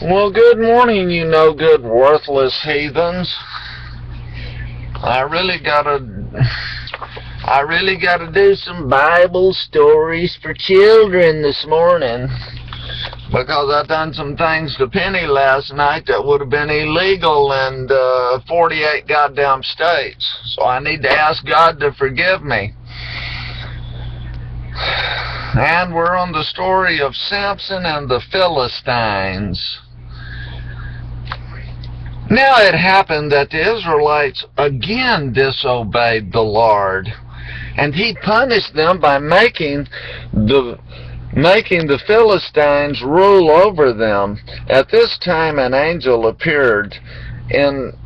Well, good morning, you no good, worthless heathens. I really gotta, I really gotta do some Bible stories for children this morning because I done some things to Penny last night that would have been illegal in 48 goddamn states. So I need to ask God to forgive me. And we're on the story of Samson and the Philistines. Now it happened that the Israelites again disobeyed the Lord, and he punished them by making the Philistines rule over them. At this time an angel appeared to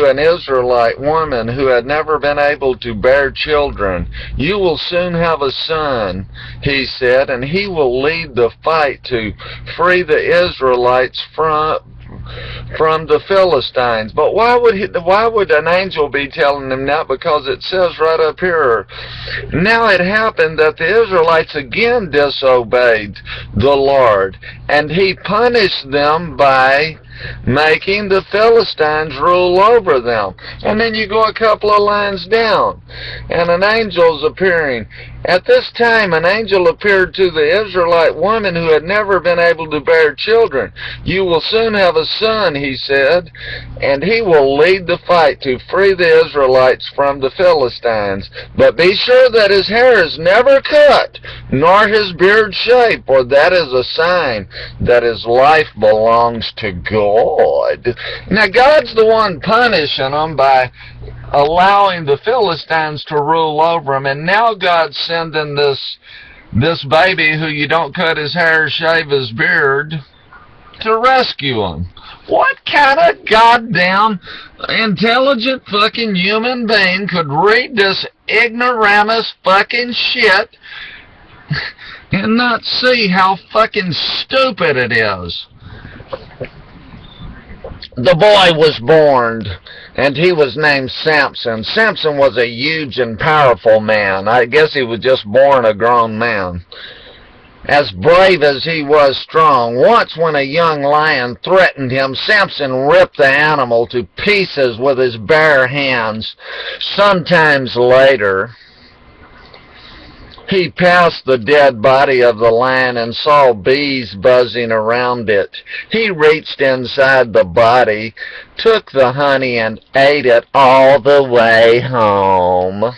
an Israelite woman who had never been able to bear children. "You will soon have a son," he said, "and he will lead the fight to free the Israelites from the Philistines." But why would an angel be telling him that? Because it says right up here, "Now it happened that the Israelites again disobeyed the Lord, and he punished them by making the Philistines rule over them." And then you go a couple of lines down, and an angel's appearing. "At this time an angel appeared to the Israelite woman who had never been able to bear children. 'You will soon have a son,' he said, 'and he will lead the fight to free the Israelites from the Philistines. But be sure that his hair is never cut, nor his beard shaved, for that is a sign that his life belongs to God.'" Now God's the one punishing them by allowing the Philistines to rule over him, and now God's sending this baby who you don't cut his hair, shave his beard, to rescue him. What kind of goddamn intelligent fucking human being could read this ignoramus fucking shit and not see how fucking stupid it is? The boy was born, and he was named Samson. Samson was a huge and powerful man. I guess he was just born a grown man. As brave as he was strong, once when a young lion threatened him, Samson ripped the animal to pieces with his bare hands. Sometimes later, he passed the dead body of the lion and saw bees buzzing around it. He reached inside the body, took the honey, and ate it all the way home.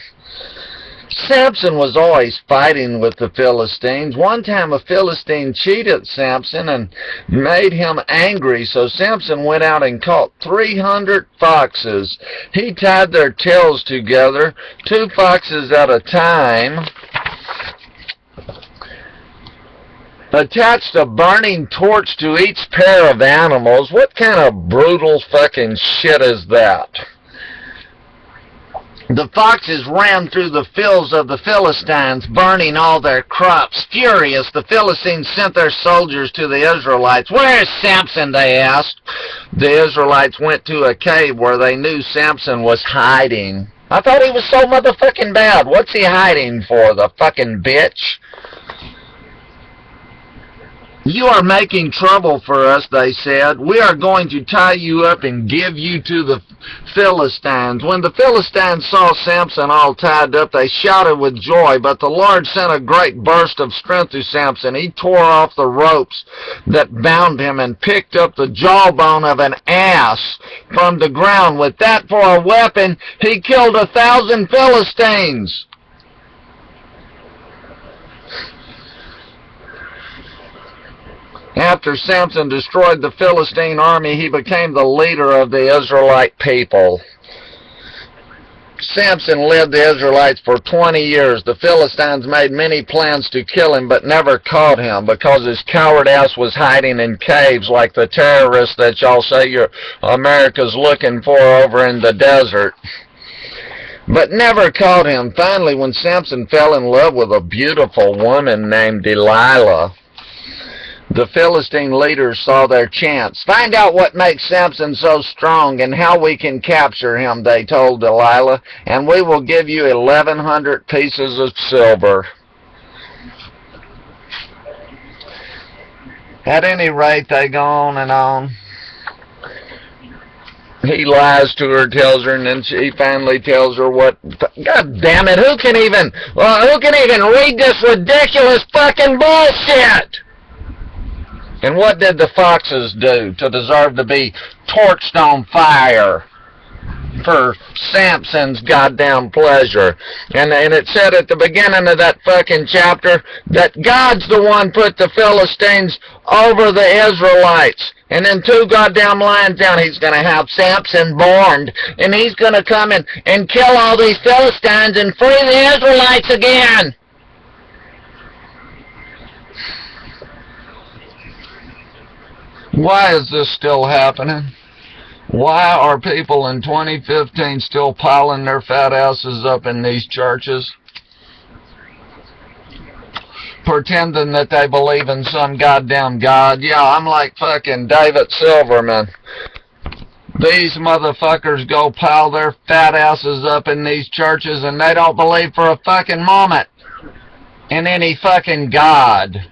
Samson was always fighting with the Philistines. One time a Philistine cheated Samson and made him angry, so Samson went out and caught 300 foxes. He tied their tails together, 2 foxes at a time, attached a burning torch to each pair of animals. What kind of brutal fucking shit is that? The foxes ran through the fields of the Philistines, burning all their crops. Furious, the Philistines sent their soldiers to the Israelites. "Where is Samson?" they asked. The Israelites went to a cave where they knew Samson was hiding. "I thought he was so motherfucking bad. What's he hiding for, the fucking bitch?" "You are making trouble for us," they said. "We are going to tie you up and give you to the Philistines." When the Philistines saw Samson all tied up, they shouted with joy, but the Lord sent a great burst of strength to Samson. He tore off the ropes that bound him and picked up the jawbone of an ass from the ground. With that for a weapon, he killed 1,000 Philistines. After Samson destroyed the Philistine army, he became the leader of the Israelite people. Samson led the Israelites for 20 years. The Philistines made many plans to kill him, but never caught him because his coward ass was hiding in caves like the terrorists that y'all say America's looking for over in the desert. But never caught him. Finally, when Samson fell in love with a beautiful woman named Delilah, the Philistine leaders saw their chance. "Find out what makes Samson so strong and how we can capture him," they told Delilah, "and we will give you 1,100 pieces of silver." At any rate, they go on and on. He lies to her, tells her, and then she finally tells her what. God damn it! Who can even read this ridiculous fucking bullshit? And what did the foxes do to deserve to be torched on fire for Samson's goddamn pleasure? And it said at the beginning of that fucking chapter that God's the one put the Philistines over the Israelites. And then 2 goddamn lines down, he's going to have Samson born. And he's going to come in and kill all these Philistines and free the Israelites again. Why is this still happening? Why are people in 2015 still piling their fat asses up in these churches, pretending that they believe in some goddamn God? Yeah, I'm like fucking David Silverman. These motherfuckers go pile their fat asses up in these churches and they don't believe for a fucking moment in any fucking God.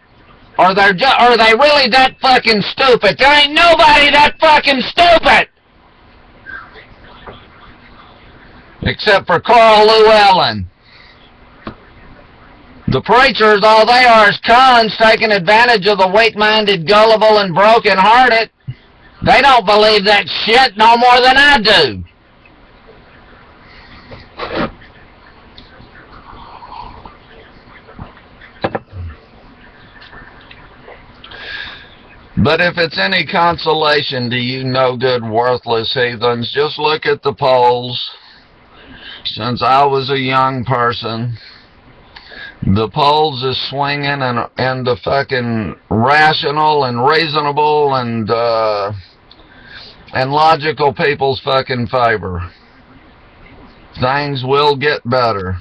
Are they really that fucking stupid? There ain't nobody that fucking stupid! Except for Carl Llewellyn. The preachers, all they are is cons taking advantage of the weak-minded, gullible, and broken-hearted. They don't believe that shit no more than I do. But if it's any consolation to you no good, worthless heathens, just look at the polls. Since I was a young person, the polls is swinging in the fucking rational and reasonable and logical people's fucking favor. Things will get better.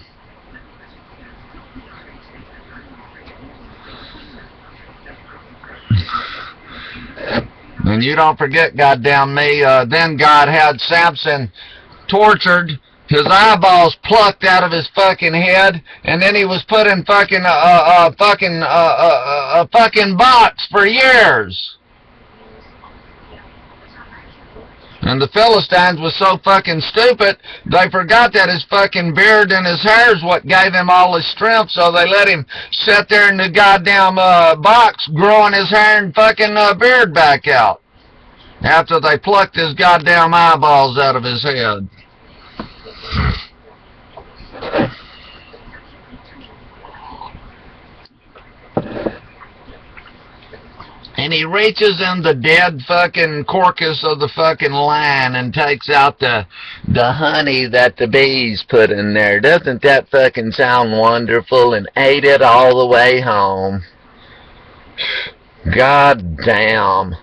And you don't forget, goddamn me, then God had Samson tortured, his eyeballs plucked out of his fucking head, and then he was put in fucking a fucking box for years. And the Philistines was so fucking stupid, they forgot that his fucking beard and his hair is what gave him all his strength, so they let him sit there in the goddamn box growing his hair and fucking beard back out after they plucked his goddamn eyeballs out of his head. And he reaches in the dead fucking carcass of the fucking lion and takes out the honey that the bees put in there. Doesn't that fucking sound wonderful? And ate it all the way home. God damn.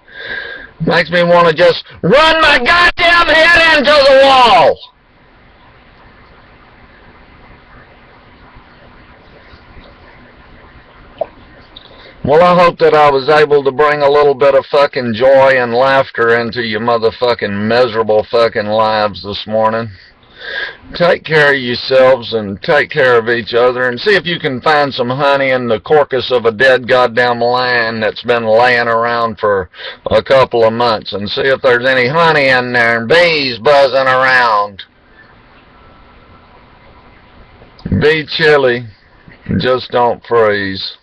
Makes me want to just run my goddamn head into the wall. Well, I hope that I was able to bring a little bit of fucking joy and laughter into your motherfucking miserable fucking lives this morning. Take care of yourselves and take care of each other, and see if you can find some honey in the carcass of a dead goddamn lion that's been laying around for a couple of months, and see if there's any honey in there and bees buzzing around. Be chilly, just don't freeze.